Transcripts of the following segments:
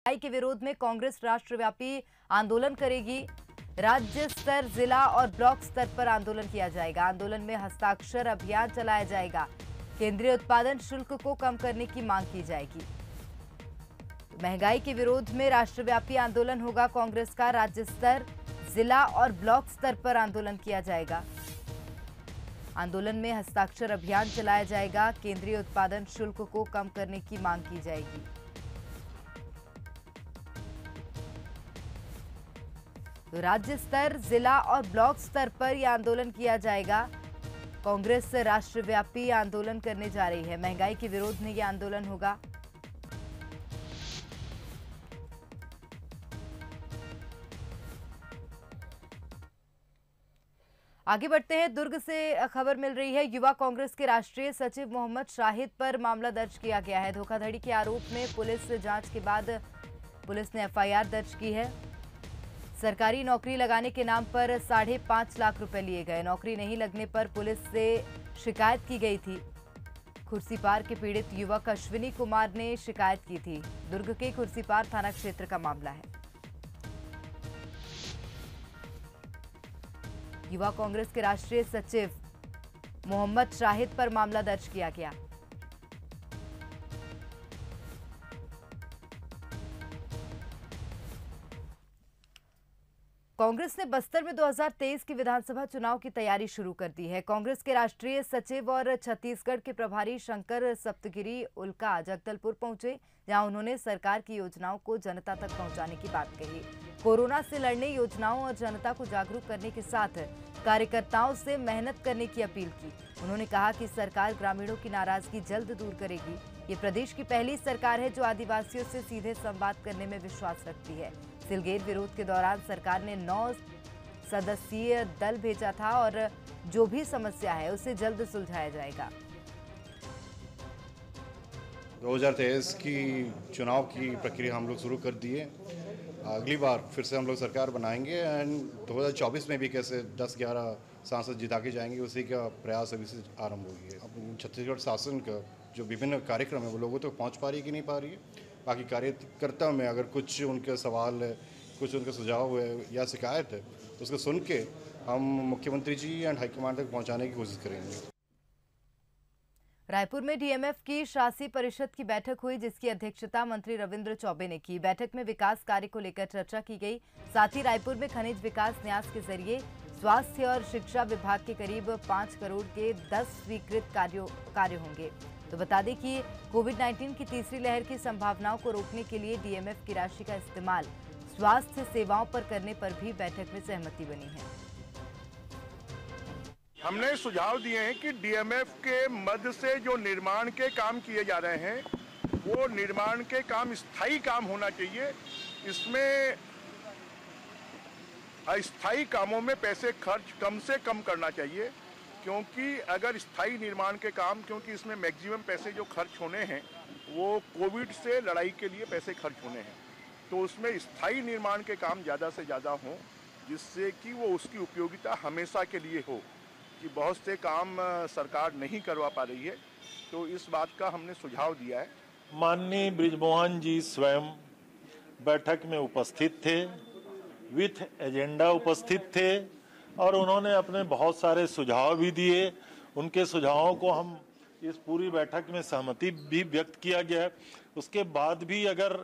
महंगाई के विरोध में कांग्रेस राष्ट्रव्यापी आंदोलन करेगी। राज्य स्तर, जिला और ब्लॉक स्तर पर आंदोलन किया जाएगा। आंदोलन में हस्ताक्षर अभियान चलाया जाएगा। केंद्रीय उत्पादन शुल्क को कम करने की मांग की जाएगी। महंगाई के विरोध में राष्ट्रव्यापी आंदोलन होगा कांग्रेस का। राज्य स्तर, जिला और ब्लॉक स्तर पर आंदोलन किया जाएगा। आंदोलन में हस्ताक्षर अभियान चलाया जाएगा। केंद्रीय उत्पादन शुल्क को कम करने की मांग की जाएगी। तो राज्य स्तर, जिला और ब्लॉक स्तर पर यह आंदोलन किया जाएगा। कांग्रेस राष्ट्रव्यापी आंदोलन करने जा रही है। महंगाई के विरोध में यह आंदोलन होगा। आगे बढ़ते हैं। दुर्ग से खबर मिल रही है। युवा कांग्रेस के राष्ट्रीय सचिव मोहम्मद शाहिद पर मामला दर्ज किया गया है। धोखाधड़ी के आरोप में पुलिस जांच के बाद पुलिस ने एफआईआर दर्ज की है। सरकारी नौकरी लगाने के नाम पर 5.5 लाख रुपए लिए गए। नौकरी नहीं लगने पर पुलिस से शिकायत की गई थी। खुर्सीपार के पीड़ित युवक अश्विनी कुमार ने शिकायत की थी। दुर्ग के खुर्सीपार थाना क्षेत्र का मामला है। युवा कांग्रेस के राष्ट्रीय सचिव मोहम्मद शाहिद पर मामला दर्ज किया गया। कांग्रेस ने बस्तर में 2023 के विधानसभा चुनाव की तैयारी शुरू कर दी है। कांग्रेस के राष्ट्रीय सचिव और छत्तीसगढ़ के प्रभारी शंकर सप्तगिरी उल्का जगदलपुर पहुंचे, जहां उन्होंने सरकार की योजनाओं को जनता तक पहुंचाने की बात कही। कोरोना से लड़ने, योजनाओं और जनता को जागरूक करने के साथ कार्यकर्ताओं से मेहनत करने की अपील की। उन्होंने कहा कि सरकार ग्रामीणों की नाराजगी जल्द दूर करेगी। ये प्रदेश की पहली सरकार है जो आदिवासियों से सीधे संवाद करने में विश्वास रखती है। सिलगेर विरोध के दौरान सरकार ने 9 सदस्यीय दल भेजा था और जो भी समस्या है उसे जल्द सुलझाया जाएगा। 2023 की चुनाव की प्रक्रिया हम लोग शुरू कर दिए। अगली बार फिर से हम लोग सरकार बनाएंगे एंड 2024 में भी कैसे 10-11 सांसद जिता के जाएंगे, उसी का प्रयास अभी से आरंभ हो गया। अब छत्तीसगढ़ शासन का जो विभिन्न कार्यक्रम है वो लोगों तक तो पहुंच पा रही है कि नहीं पा रही है। बाकी कार्यकर्ता में अगर कुछ उनके सवाल है, कुछ उनके सुझाव है या शिकायत है, तो उसको सुन के हम मुख्यमंत्री जी एंड हाईकमान तक पहुंचाने की कोशिश करेंगे। रायपुर में डीएमएफ की शासी परिषद की बैठक हुई, जिसकी अध्यक्षता मंत्री रविंद्र चौबे ने की। बैठक में विकास कार्य को लेकर चर्चा की गई। साथ ही रायपुर में खनिज विकास न्यास के जरिए स्वास्थ्य और शिक्षा विभाग के करीब 5 करोड़ के 10 स्वीकृत कार्य होंगे। तो बता दें कि कोविड-19 की तीसरी लहर की संभावनाओं को रोकने के लिए डीएमएफ की राशि का इस्तेमाल स्वास्थ्य सेवाओं पर करने पर भी बैठक में सहमति बनी है। हमने सुझाव दिए हैं कि डीएमएफ के मद से जो निर्माण के काम किए जा रहे हैं वो निर्माण के काम स्थायी काम होना चाहिए। इसमें अस्थायी कामों में पैसे खर्च कम से कम करना चाहिए, क्योंकि अगर स्थायी निर्माण के काम, क्योंकि इसमें मैक्सिमम पैसे जो खर्च होने हैं वो कोविड से लड़ाई के लिए पैसे खर्च होने हैं, तो उसमें स्थायी निर्माण के काम ज़्यादा से ज़्यादा हों, जिससे कि वो उसकी उपयोगिता हमेशा के लिए हो। कि बहुत से काम सरकार नहीं करवा पा रही है, तो इस बात का हमने सुझाव दिया है। माननीय बृजमोहन जी स्वयं बैठक में उपस्थित थे, विथ एजेंडा उपस्थित थे और उन्होंने अपने बहुत सारे सुझाव भी दिए। उनके सुझावों को हम इस पूरी बैठक में सहमति भी व्यक्त किया गया है। उसके बाद भी अगर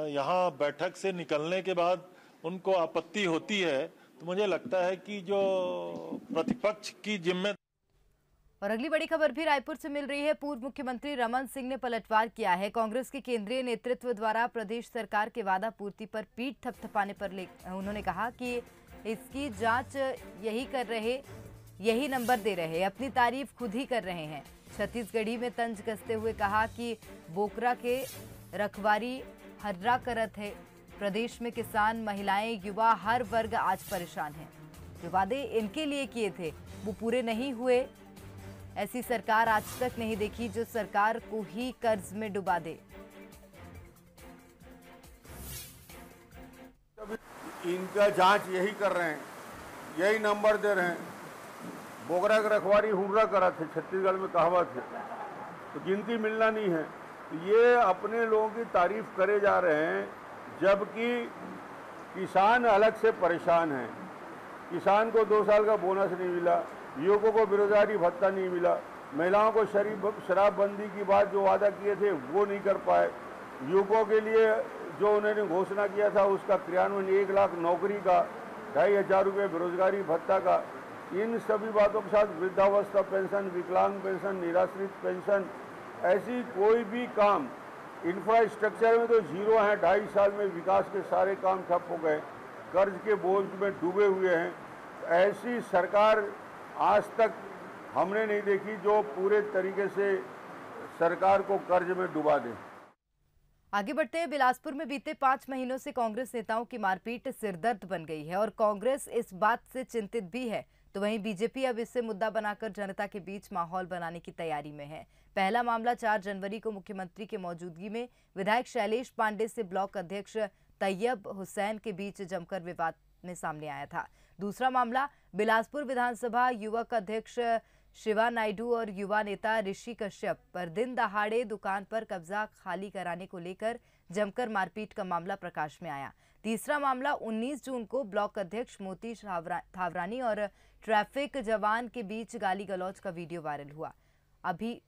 यहाँ बैठक से निकलने के बाद उनको आपत्ति होती है, तो मुझे लगता है कि जो प्रतिपक्ष की जिम्मेदारी। और अगली बड़ी खबर भी रायपुर से मिल रही है। पूर्व मुख्यमंत्री रमन सिंह ने पलटवार किया है। कांग्रेस के केंद्रीय नेतृत्व द्वारा प्रदेश सरकार के वादा पूर्ति पर पीठ थपथपाने पर उन्होंने कहा कि इसकी जांच यही नंबर दे रहे, अपनी तारीफ खुद ही कर रहे हैं। छत्तीसगढ़ी में तंज कसते हुए कहा कि बोकरा के रखवारी हर्रा करत है। प्रदेश में किसान, महिलाएं, युवा, हर वर्ग आज परेशान है। जो वादे इनके लिए किए थे वो पूरे नहीं हुए। ऐसी सरकार आज तक नहीं देखी जो सरकार को ही कर्ज में डुबा दे। इनका जांच यही कर रहे हैं, यही नंबर दे रहे हैं। बोकरा की रखवारी हुर्रा करा थे, छत्तीसगढ़ में कहावत है, तो गिनती मिलना नहीं है। ये अपने लोगों की तारीफ करे जा रहे हैं जबकि किसान अलग से परेशान हैं। किसान को 2 साल का बोनस नहीं मिला, युवकों को बेरोजगारी भत्ता नहीं मिला, महिलाओं को शराबबंदी की बात जो वादा किए थे वो नहीं कर पाए, युवकों के लिए जो उन्होंने घोषणा किया था उसका क्रियान्वयन 1 लाख नौकरी का, 2,500 रुपये बेरोजगारी भत्ता का, इन सभी बातों के साथ वृद्धावस्था पेंशन, विकलांग पेंशन, निराश्रित पेंशन, ऐसी कोई भी काम इंफ्रास्ट्रक्चर में तो जीरो हैं। 2.5 साल में विकास के सारे काम ठप हो गए, कर्ज के बोझ में डूबे हुए हैं। ऐसी सरकार आज तक हमने नहीं देखी जो पूरे तरीके से सरकार को कर्ज में डुबा दे। आगे बढ़ते हैं। बिलासपुर में बीते 5 महीनों से कांग्रेस नेताओं की मारपीट सिरदर्द बन गई है और कांग्रेस इस बात से चिंतित भी है, तो वहीं बीजेपी अब इसे मुद्दा बनाकर जनता के बीच माहौल बनाने की तैयारी में है। पहला मामला 4 जनवरी को मुख्यमंत्री के मौजूदगी में विधायक शैलेश पांडे से ब्लॉक अध्यक्ष तैयब हुसैन के बीच जमकर विवाद में सामने आया था। दूसरा मामला बिलासपुर विधानसभा युवक अध्यक्ष शिवा नायडू और युवा नेता ऋषि कश्यप पर दिन दहाड़े दुकान पर कब्जा खाली कराने को लेकर जमकर मारपीट का मामला प्रकाश में आया। तीसरा मामला 19 जून को ब्लॉक अध्यक्ष मोती थावरानी और ट्रैफिक जवान के बीच गाली गलौज का वीडियो वायरल हुआ। अभी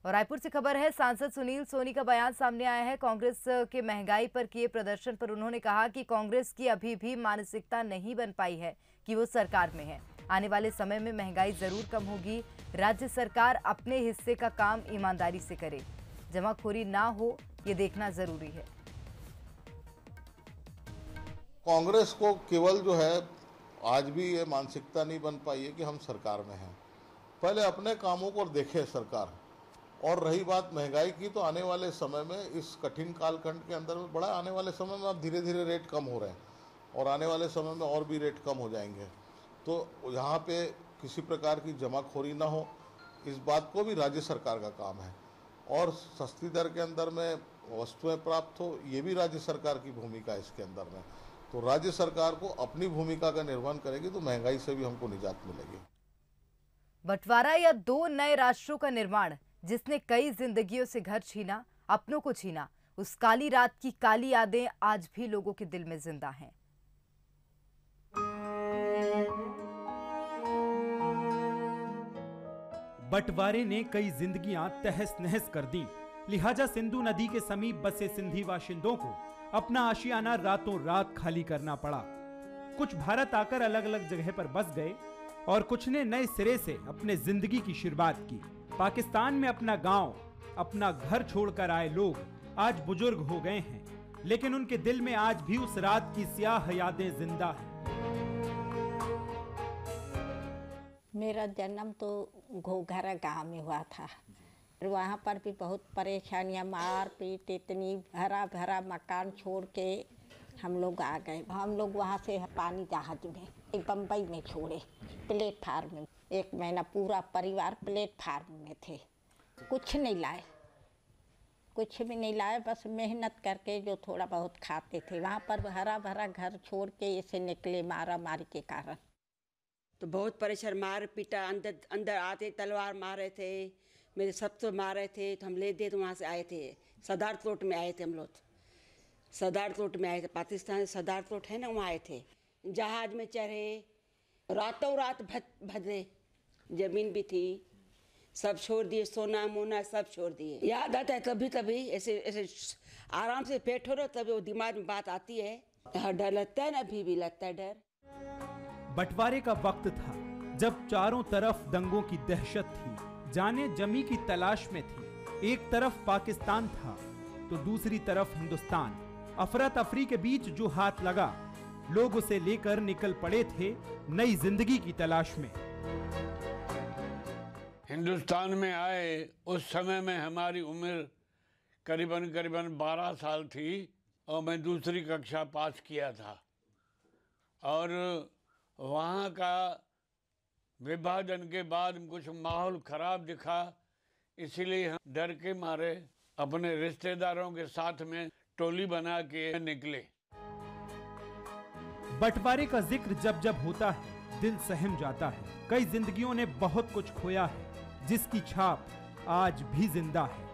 और रायपुर से खबर है, सांसद सुनील सोनी का बयान सामने आया है। कांग्रेस के महंगाई पर किए प्रदर्शन पर उन्होंने कहा कि कांग्रेस की अभी भी मानसिकता नहीं बन पाई है कि वो सरकार में है। आने वाले समय में महंगाई जरूर कम होगी। राज्य सरकार अपने हिस्से का काम ईमानदारी से करे, जमाखोरी ना हो ये देखना जरूरी है। कांग्रेस को केवल जो है आज भी ये मानसिकता नहीं बन पाई है कि हम सरकार में हैं। पहले अपने कामों को देखे सरकार। और रही बात महंगाई की, तो आने वाले समय में इस कठिन कालखंड के अंदर में बड़ा आने वाले समय में अब धीरे धीरे रेट कम हो रहे हैं और आने वाले समय में और भी रेट कम हो जाएंगे। तो यहाँ पे किसी प्रकार की जमाखोरी ना हो, इस बात को भी राज्य सरकार का काम है। और सस्ती दर के अंदर में वस्तुएं प्राप्त हो, ये भी राज्य सरकार की भूमिका है इसके अंदर में। तो राज्य सरकार को अपनी भूमिका का निर्वहन करेगी तो महंगाई से भी हमको निजात मिलेगी। बंटवारा या 2 नए राष्ट्रों का निर्माण, जिसने कई जिंदगियों से घर छीना, अपनों को छीना, उस काली रात की काली यादें आज भी लोगों के दिल में जिंदा हैं। बंटवारे ने कई जिंदगियां तहस नहस कर दी, लिहाजा सिंधु नदी के समीप बसे सिंधी बाशिंदों को अपना आशियाना रातों रात खाली करना पड़ा। कुछ भारत आकर अलग अलग जगह पर बस गए और कुछ ने नए सिरे से अपने जिंदगी की शुरुआत की। पाकिस्तान में अपना गांव, अपना घर छोड़कर आए लोग आज बुजुर्ग हो गए हैं, लेकिन उनके दिल में आज भी उस रात की स्याह यादें जिंदा हैं। मेरा जन्म तो घोघरा गांव में हुआ था। वहाँ पर भी बहुत परेशानियाँ, मार पीट, इतनी हरा भरा मकान छोड़ के हम लोग आ गए। हम लोग वहाँ से पानी जहाज में बम्बई में छोड़े, प्लेटफार्म में 1 महीना पूरा परिवार प्लेटफार्म में थे। कुछ नहीं लाए, कुछ भी नहीं लाए, बस मेहनत करके जो थोड़ा बहुत खाते थे। वहाँ पर हरा भरा घर छोड़ के ऐसे निकले मारा मारी के कारण। तो बहुत परेशान, मार पीटा, अंदर आते तलवार मारे थे, मेरे सब तो मारे थे। तो हम ले दे तो वहाँ से आए थे, सदार तोट में आए थे हम लोग। सदार तोट में आए थे, पाकिस्तान सदार तोट है ना, वहाँ आए थे। जहाज में चढ़े, रातों रात भजे, जमीन भी थी, सब छोड़ दिए, सोना मोना सब छोड़ दिए। याद आता है कभी कभी, ऐसे ऐसे आराम से बैठो ना, तभी वो दिमाग में बात आती है। डर लगता है ना, अभी भी लगता है डर। बंटवारे का वक्त था जब चारों तरफ दंगों की दहशत थी, जाने जमी की तलाश में थी। एक तरफ पाकिस्तान था तो दूसरी तरफ हिंदुस्तान। अफरा तफरी के बीच जो हाथ लगा, लोग उसे लेकर निकल पड़े थे नई जिंदगी की तलाश में। हिंदुस्तान में आए उस समय में हमारी उम्र करीबन 12 साल थी और मैं दूसरी कक्षा पास किया था। और वहाँ का विभाजन के बाद कुछ माहौल खराब दिखा, इसीलिए हम डर के मारे अपने रिश्तेदारों के साथ में टोली बना के निकले। बंटवारे का जिक्र जब जब होता है दिल सहम जाता है। कई जिंदगियों ने बहुत कुछ खोया है, जिसकी छाप आज भी जिंदा है।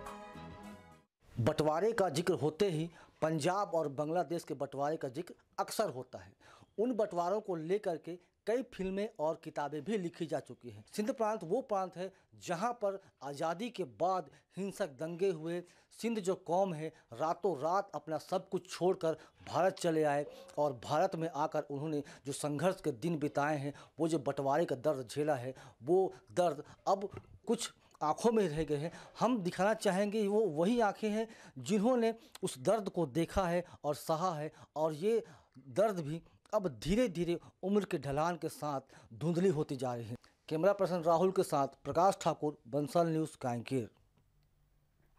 बंटवारे का जिक्र होते ही पंजाब और बांग्लादेश के बंटवारे का जिक्र अक्सर होता है। उन बंटवारों को लेकर के कई फिल्में और किताबें भी लिखी जा चुकी हैं। सिंध प्रांत वो प्रांत है जहां पर आज़ादी के बाद हिंसक दंगे हुए। सिंध जो कौम है रातों रात अपना सब कुछ छोड़कर भारत चले आए और भारत में आकर उन्होंने जो संघर्ष के दिन बिताए हैं, वो जो बंटवारे का दर्द झेला है, वो दर्द अब कुछ आँखों में रह गए हैं। हम दिखाना चाहेंगे वो वही आँखें हैं जिन्होंने उस दर्द को देखा है और सहा है, और ये दर्द भी अब धीरे धीरे उम्र के ढलान के साथ धुंधली होती जा रही है। कैमरा पर्सन राहुल के साथ प्रकाश ठाकुर, बंसल न्यूज़, कांकेर।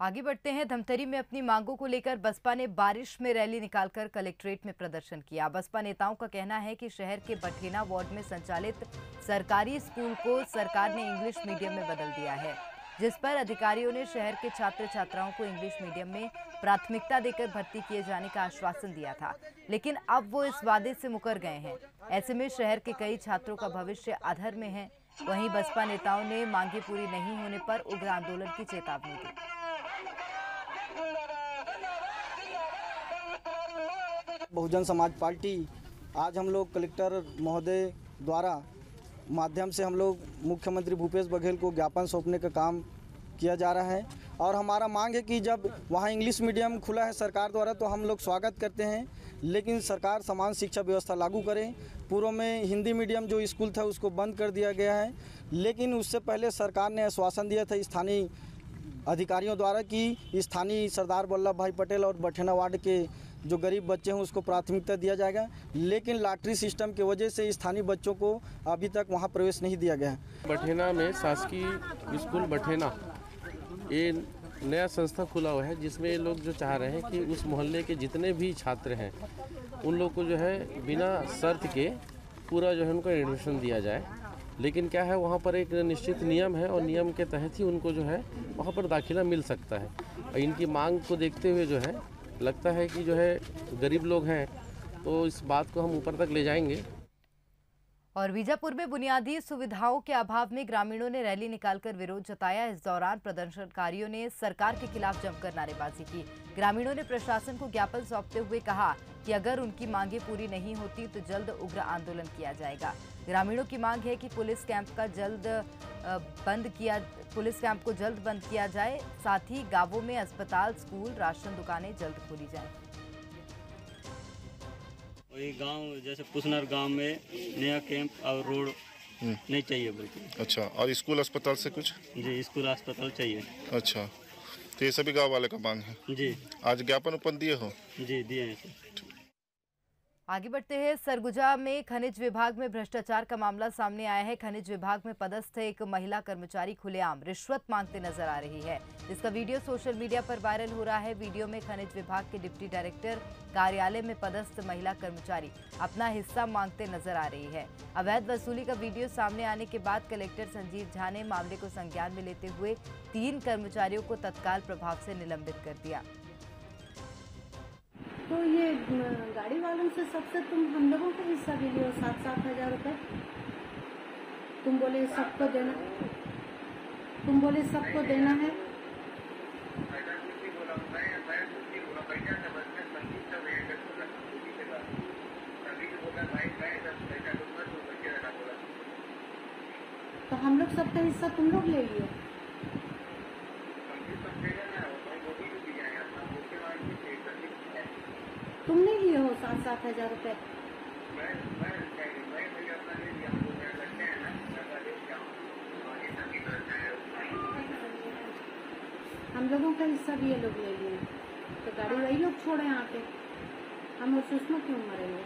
आगे बढ़ते हैं। धमतरी में अपनी मांगों को लेकर बसपा ने बारिश में रैली निकालकर कलेक्ट्रेट में प्रदर्शन किया। बसपा नेताओं का कहना है कि शहर के बठेना वार्ड में संचालित सरकारी स्कूल को सरकार ने इंग्लिश मीडियम में बदल दिया है, जिस पर अधिकारियों ने शहर के छात्र छात्राओं को इंग्लिश मीडियम में प्राथमिकता देकर भर्ती किए जाने का आश्वासन दिया था, लेकिन अब वो इस वादे से मुकर गए हैं। ऐसे में शहर के कई छात्रों का भविष्य अधर में है। वहीं बसपा नेताओं ने मांगे पूरी नहीं होने पर उग्र आंदोलन की चेतावनी दी। बहुजन समाज पार्टी आज हम लोग कलेक्टर महोदय द्वारा माध्यम से हम लोग मुख्यमंत्री भूपेश बघेल को ज्ञापन सौंपने का काम किया जा रहा है, और हमारा मांग है कि जब वहाँ इंग्लिश मीडियम खुला है सरकार द्वारा तो हम लोग स्वागत करते हैं, लेकिन सरकार समान शिक्षा व्यवस्था लागू करे। पूर्व में हिंदी मीडियम जो स्कूल था उसको बंद कर दिया गया है, लेकिन उससे पहले सरकार ने आश्वासन दिया था स्थानीय अधिकारियों द्वारा कि स्थानीय सरदार वल्लभ भाई पटेल और बठेना वार्ड के जो गरीब बच्चे हैं उसको प्राथमिकता दिया जाएगा, लेकिन लॉटरी सिस्टम की वजह से स्थानीय बच्चों को अभी तक वहां प्रवेश नहीं दिया गया है। बठेना में शासकीय स्कूल बठेना ये नया संस्था खुला हुआ है, जिसमें ये लोग जो चाह रहे हैं कि उस मोहल्ले के जितने भी छात्र हैं उन लोग को जो है बिना शर्त के पूरा जो है उनको एडमिशन दिया जाए। लेकिन क्या है, वहाँ पर एक निश्चित नियम है और नियम के तहत ही उनको जो है वहाँ पर दाखिला मिल सकता है। और इनकी मांग को देखते हुए जो है लगता है कि जो है गरीब लोग हैं तो इस बात को हम ऊपर तक ले जाएंगे। और बीजापुर में बुनियादी सुविधाओं के अभाव में ग्रामीणों ने रैली निकालकर विरोध जताया। इस दौरान प्रदर्शनकारियों ने सरकार के खिलाफ जमकर नारेबाजी की। ग्रामीणों ने प्रशासन को ज्ञापन सौंपते हुए कहा कि अगर उनकी मांगें पूरी नहीं होती तो जल्द उग्र आंदोलन किया जाएगा। ग्रामीणों की मांग है कि पुलिस कैंप को जल्द बंद किया जाए, साथ ही गांवों में अस्पताल, स्कूल, राशन दुकानें जल्द खोली जाएं। वही गांव जैसे पुसनर गांव में नया कैंप और रोड नहीं चाहिए बिल्कुल। अच्छा, और स्कूल अस्पताल से कुछ? जी, स्कूल अस्पताल चाहिए। अच्छा, तो ये सभी गांव वाले का मांग है जी। आज ज्ञापन उपन दिए हो? जी, दिए हैं सर। आगे बढ़ते हैं। सरगुजा में खनिज विभाग में भ्रष्टाचार का मामला सामने आया है। खनिज विभाग में पदस्थ एक महिला कर्मचारी खुलेआम रिश्वत मांगते नजर आ रही है, जिसका वीडियो सोशल मीडिया पर वायरल हो रहा है। वीडियो में खनिज विभाग के डिप्टी डायरेक्टर कार्यालय में पदस्थ महिला कर्मचारी अपना हिस्सा मांगते नजर आ रही है। अवैध वसूली का वीडियो सामने आने के बाद कलेक्टर संजीव झा ने मामले को संज्ञान में लेते हुए 3 कर्मचारियों को तत्काल प्रभाव से निलंबित कर दिया। तो ये गाड़ी वालों से सबसे तुम हम लोगों को हिस्सा भी लियो 7-7 हज़ार रुपये। तुम बोले सबको देना, तुम बोले सबको देना है। तो हम लोग सबका हिस्सा तुम लोग ले लियो। तुम नहीं लिए हो 7-7 हज़ार रुपये। हम लोगों का हिस्सा भी ये लोग ले लिए, तो गाड़ी वही लोग छोड़े आके, हम उस उसमें क्यों मरेंगे?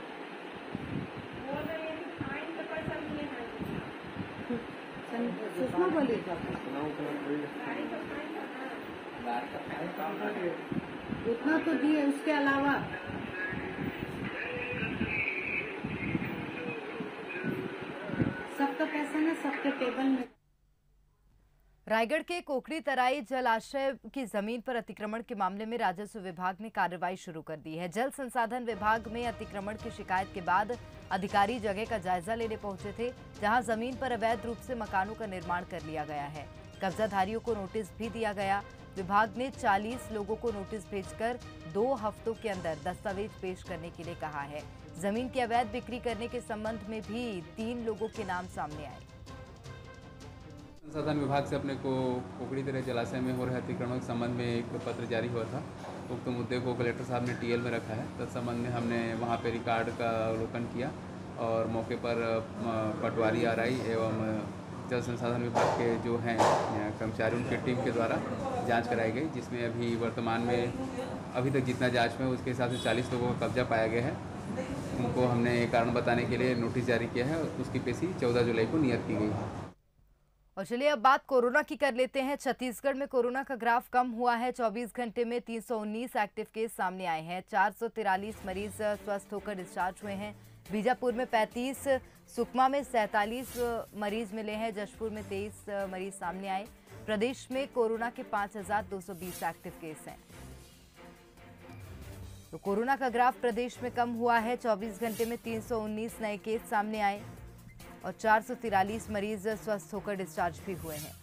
सुषमा बोली उतना तो दिए, उसके अलावा सबका पैसा ना सबके टेबल में। रायगढ़ के कोकड़ी तराई जलाशय की जमीन पर अतिक्रमण के मामले में राजस्व विभाग ने कार्रवाई शुरू कर दी है। जल संसाधन विभाग में अतिक्रमण की शिकायत के बाद अधिकारी जगह का जायजा लेने पहुंचे थे, जहां जमीन पर अवैध रूप से मकानों का निर्माण कर लिया गया है। कब्जाधारियों को नोटिस भी दिया गया। विभाग ने 40 लोगों को नोटिस भेजकर 2 हफ्तों के अंदर दस्तावेज पेश करने के लिए कहा है। जमीन की अवैध बिक्री करने के संबंध में भी 3 लोगों के नाम सामने आए। संसाधन विभाग से अपने को पोखड़ी तेरे जलाशय में हो रहे अतिक्रमण के संबंध में एक पत्र जारी हुआ था। उक्त मुद्दे को कलेक्टर साहब ने टीएल में रखा है। तत्संबंध में हमने वहां पे रिकॉर्ड का अवलोकन किया और मौके पर पटवारी आरआई एवं जल संसाधन विभाग के जो हैं कर्मचारी उनकी टीम के द्वारा जांच कराई गई, जिसमें अभी वर्तमान में अभी तक जितना जांच में उसके हिसाब से 40 लोगों का कब्जा पाया गया है। उनको हमने कारण बताने के लिए नोटिस जारी किया है। उसकी पेशी 14 जुलाई को नियत की गई है। और चलिए अब बात कोरोना की कर लेते हैं। छत्तीसगढ़ में कोरोना का ग्राफ कम हुआ है। 24 घंटे में 319 एक्टिव केस सामने आए हैं। 443 मरीज स्वस्थ होकर डिस्चार्ज हुए हैं। बीजापुर में 35, सुकमा में 47 मरीज मिले हैं। जशपुर में 23 मरीज सामने आए। प्रदेश में कोरोना के 5220 एक्टिव केस हैं। तो कोरोना का ग्राफ प्रदेश में कम हुआ है। 24 घंटे में 319 नए केस सामने आए और 443 मरीज स्वस्थ होकर डिस्चार्ज भी हुए हैं।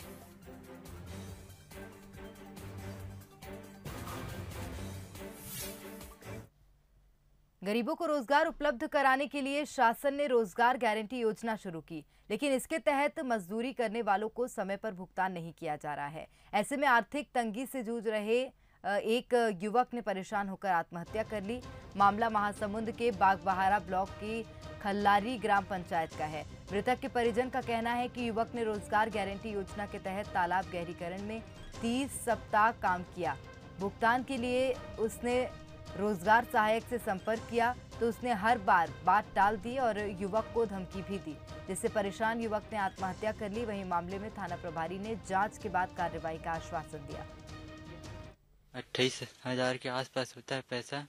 गरीबों को रोजगार उपलब्ध कराने के लिए शासन ने रोजगार गारंटी योजना शुरू की, लेकिन इसके तहत मजदूरी करने वालों को समय पर भुगतान नहीं किया जा रहा है। ऐसे में आर्थिक तंगी से जूझ रहे एक युवक ने परेशान होकर आत्महत्या कर ली। मामला महासमुंद के बागबहारा ब्लॉक की खल्लारी ग्राम पंचायत का है। मृतक के परिजन का कहना है कि युवक ने रोजगार गारंटी योजना के तहत तालाब गहरीकरण में 30 सप्ताह काम किया। भुगतान के लिए उसने रोजगार सहायक से संपर्क किया तो उसने हर बार बात टाल दी और युवक को धमकी भी दी, जिससे परेशान युवक ने आत्महत्या कर ली। वहीं मामले में थाना प्रभारी ने जांच के बाद कार्रवाई का आश्वासन दिया। 28,000 के आसपास होता है पैसा।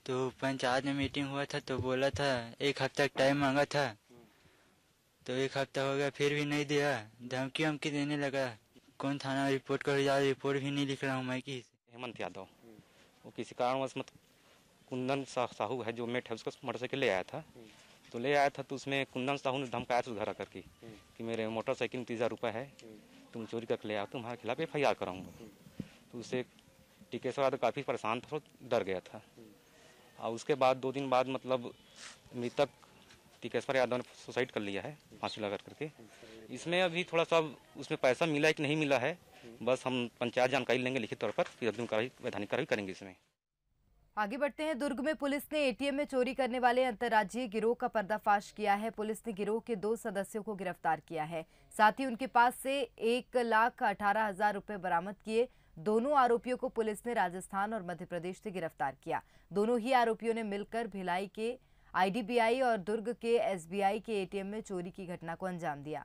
तो पंचायत में मीटिंग हुआ था तो बोला था 1 हफ्ता टाइम मांगा था, तो 1 हफ्ता हो गया फिर भी नहीं दिया। धमकी वमकी देने लगा। कौन थाना रिपोर्ट कर जा, रिपोर्ट भी नहीं लिख रहा हूँ मैं। की हेमंत यादव वो किसी कारणवश कुंदन साहू है जो मेट है उसका मोटरसाइकिल ले आया था। तो ले आया था तो उसमें कुंदन साहू ने धमकाया था घर करके कि मेरे मोटरसाइकिल में 30,000 रुपये है, तुम चोरी करके ले आओ, तुम्हारे खिलाफ FIR कराऊंगा। तो उससे टिकेश्वर यादव काफ़ी परेशान था, डर गया था। और उसके बाद 2 दिन बाद मतलब मृतक टिकेश्वर यादव ने सुसाइड कर लिया है फांसी लगा करके। इसमें अभी थोड़ा सा उसमें पैसा मिला है कि नहीं मिला है, बस हम पंचायत जानकारी लेंगे लिखित तौर पर, फिर अग्रिम कार्रवाई वैधानिक कार्रवाई करेंगे इसमें। आगे बढ़ते हैं। दुर्ग में पुलिस ने ATM में चोरी करने वाले अंतर्राज्यीय गिरोह का पर्दाफाश किया है। पुलिस ने गिरोह के 2 सदस्यों को गिरफ्तार किया है। साथ ही उनके पास से 1,18,000 रुपए बरामद किए। दोनों आरोपियों को पुलिस ने राजस्थान और मध्य प्रदेश से गिरफ्तार किया। दोनों ही आरोपियों ने मिलकर भिलाई के IDBI और दुर्ग के SBI के ATM में चोरी की घटना को अंजाम दिया।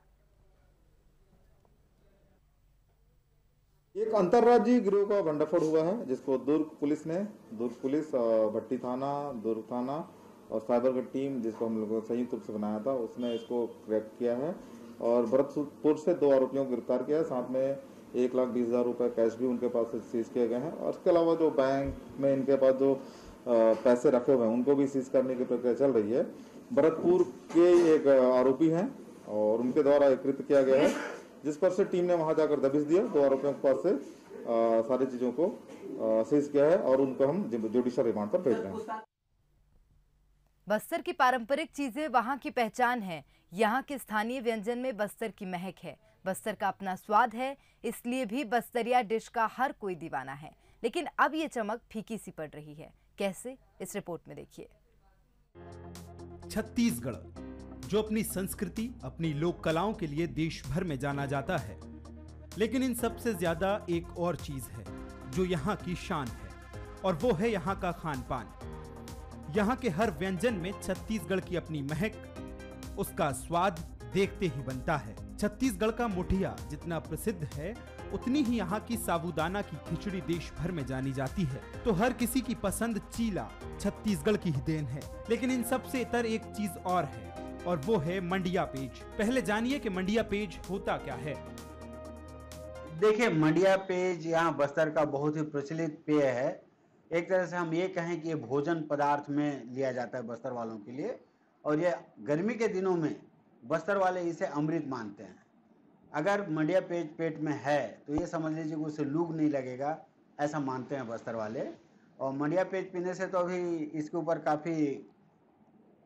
एक अंतर्राज्यीय गिरोह का भंडाफोड़ हुआ है, जिसको दुर्ग पुलिस भट्टी थाना, दुर्ग थाना और साइबर की टीम, जिसको हम लोगों संयुक्त रूप से बनाया था, उसने इसको क्रैक किया है और भरतपुर से 2 आरोपियों को गिरफ्तार किया है। साथ में 1,20,000 रुपए कैश भी उनके पास से सीज किए गए हैं और इसके अलावा जो बैंक में इनके पास जो पैसे रखे हुए हैं उनको भी सीज करने की प्रक्रिया चल रही है। भरतपुर के एक आरोपी हैं और उनके द्वारा कृत्य किया गया है, जिस पर से टीम ने वहां जाकर दबिश दिया। 2 आरोपियों के पास से सारी चीजों को सीज किया है और उनको हम जुडिशियल रिमांड पर भेज रहे हैं। बस्तर की पारंपरिक चीजें वहां की पहचान है। यहाँ के स्थानीय व्यंजन में बस्तर की महक है। बस्तर का अपना स्वाद है, इसलिए भी बस्तरिया डिश का हर कोई दीवाना है। लेकिन अब ये चमक फीकी सी पड़ रही है। कैसे, इस रिपोर्ट में देखिए। छत्तीसगढ़ जो अपनी संस्कृति, अपनी लोक कलाओं के लिए देश भर में जाना जाता है, लेकिन इन सबसे ज्यादा एक और चीज है जो यहाँ की शान है, और वो है यहाँ का खान पान। यहाँ के हर व्यंजन में छत्तीसगढ़ की अपनी महक, उसका स्वाद देखते ही बनता है। छत्तीसगढ़ का मुठिया जितना प्रसिद्ध है, उतनी ही यहाँ की साबूदाना की खिचड़ी देश भर में जानी जाती है। तो हर किसी की पसंद चीला छत्तीसगढ़ की ही देन है। लेकिन इन सबसे इतर एक चीज और है, और वो है मंडिया पेज। पहले जानिए कि मंडिया पेज होता क्या है। देखिए, मंडिया पेज यहाँ बस्तर का बहुत ही प्रचलित पेय है। एक तरह से हम ये कहें कि ये भोजन पदार्थ में लिया जाता है बस्तर वालों के लिए, और ये गर्मी के दिनों में बस्तर वाले इसे अमृत मानते हैं। अगर मंडिया पेज पेट में है तो ये समझ लीजिए कि उसे लूग नहीं लगेगा, ऐसा मानते हैं बस्तर वाले। और मंडिया पेज पीने से तो अभी इसके ऊपर काफ़ी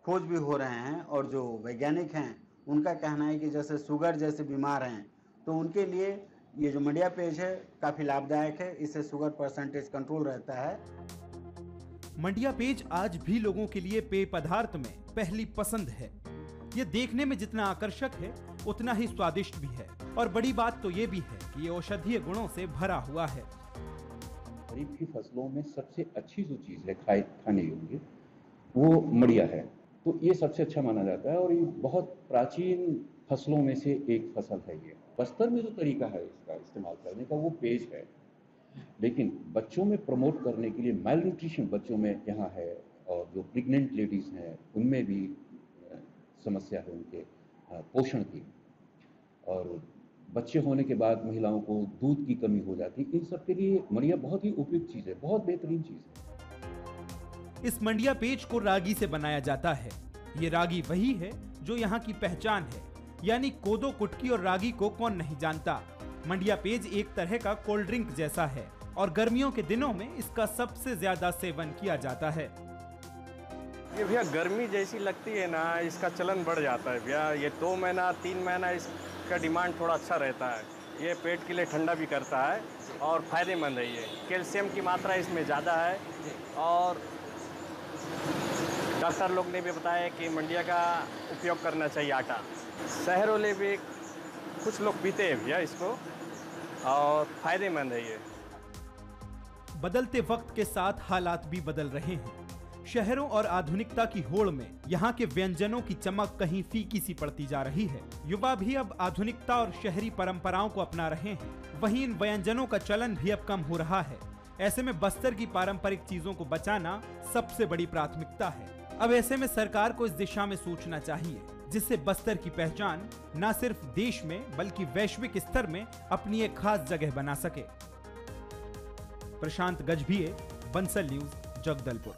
खोज भी हो रहे हैं, और जो वैज्ञानिक हैं उनका कहना है कि जैसे शुगर जैसे बीमार हैं तो उनके लिए ये जो मंडिया पेज है काफ़ी लाभदायक है, इससे शुगर परसेंटेज कंट्रोल रहता है। मंडिया पेज आज भी लोगों के लिए पेय पदार्थ में पहली पसंद है। ये देखने में जितना आकर्षक है उतना ही स्वादिष्ट भी है, और बड़ी बात तो ये भी है कि ये औषधीय गुणों से भरा हुआ है। खरीफ की फसलों में सबसे अच्छी जो चीज़ है खाने योग्य वो मंडिया है, तो ये सबसे अच्छा माना जाता है, और ये बहुत प्राचीन फसलों में से एक फसल है। ये बस्तर में जो तरीका है इसका इस्तेमाल करने का वो पेज है, लेकिन बच्चों में प्रमोट करने के लिए माइल न्यूट्रिशन बच्चों में यहाँ है, और जो प्रेग्नेंट लेडीज़ हैं उनमें भी समस्या है उनके पोषण की, और बच्चे होने के बाद महिलाओं को दूध की कमी हो जाती है। इन सब के लिए मंडिया बहुत ही उपयुक्त चीज़ है, बहुत बेहतरीन चीज़ है। इस मंडिया पेज को रागी से बनाया जाता है। ये रागी वही है जो यहाँ की पहचान है, यानी कोदो, कुटकी और रागी को कौन नहीं जानता। मंडिया पेज एक तरह का कोल्ड ड्रिंक जैसा है, और गर्मियों के दिनों में इसका सबसे ज्यादा सेवन किया जाता है। ये भैया गर्मी जैसी लगती है ना, इसका चलन बढ़ जाता है भैया। ये 2 महीना 3 महीना इसका डिमांड थोड़ा अच्छा रहता है। ये पेट के लिए ठंडा भी करता है और फायदेमंद है। ये कैल्शियम की मात्रा इसमें ज़्यादा है, और डॉक्टर लोग ने भी बताया कि मंडिया का उपयोग करना चाहिए आटा। शहरों में भी कुछ लोग पीते हैं भैया इसको, और फायदेमंद है ये। बदलते वक्त के साथ हालात भी बदल रहे हैं। शहरों और आधुनिकता की होड़ में यहाँ के व्यंजनों की चमक कहीं फीकी सी पड़ती जा रही है। युवा भी अब आधुनिकता और शहरी परंपराओं को अपना रहे हैं, वहीं इन व्यंजनों का चलन भी अब कम हो रहा है। ऐसे में बस्तर की पारंपरिक चीजों को बचाना सबसे बड़ी प्राथमिकता है। अब ऐसे में सरकार को इस दिशा में सोचना चाहिए, जिससे बस्तर की पहचान न सिर्फ देश में बल्कि वैश्विक स्तर में अपनी एक खास जगह बना सके। प्रशांत गजभिये, बंसल न्यूज, जगदलपुर।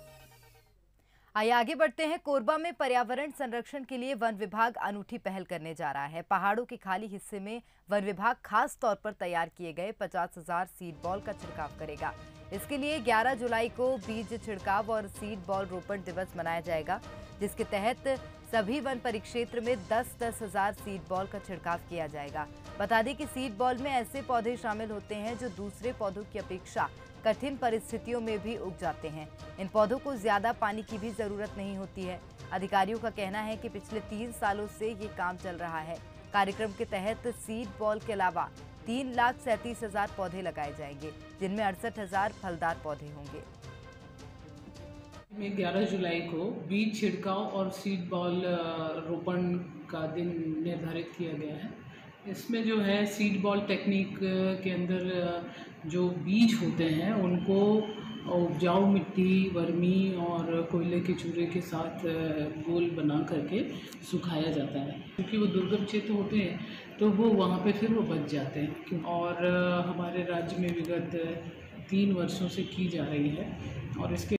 आइए आगे बढ़ते हैं। कोरबा में पर्यावरण संरक्षण के लिए वन विभाग अनूठी पहल करने जा रहा है। पहाड़ों के खाली हिस्से में वन विभाग खास तौर पर तैयार किए गए 50,000 सीड बॉल का छिड़काव करेगा। इसके लिए 11 जुलाई को बीज छिड़काव और सीड बॉल रोपण दिवस मनाया जाएगा, जिसके तहत सभी वन परिक्षेत्र में 10-10 हजार सीड बॉल का छिड़काव किया जाएगा। बता दें कि सीड बॉल में ऐसे पौधे शामिल होते हैं जो दूसरे पौधों की अपेक्षा कठिन परिस्थितियों में भी उग जाते हैं। इन पौधों को ज्यादा पानी की भी जरूरत नहीं होती है। अधिकारियों का कहना है कि पिछले 3 सालों से ये काम चल रहा है। कार्यक्रम के तहत सीड बॉल के अलावा 3,37,000 पौधे लगाए जाएंगे, जिनमें 68,000 फलदार पौधे होंगे। 11 जुलाई को बीज छिड़काव और सीड बॉल रोपण का दिन निर्धारित किया गया है। इसमें जो है सीड बॉल टेक्निक के अंदर जो बीज होते हैं उनको उपजाऊ मिट्टी, वर्मी और कोयले के चूरे के साथ गोल बना करके सुखाया जाता है, क्योंकि वो दुर्गम क्षेत्र होते हैं तो वो वहाँ पे फिर वो बच जाते हैं। और हमारे राज्य में विगत 3 वर्षों से की जा रही है, और इसके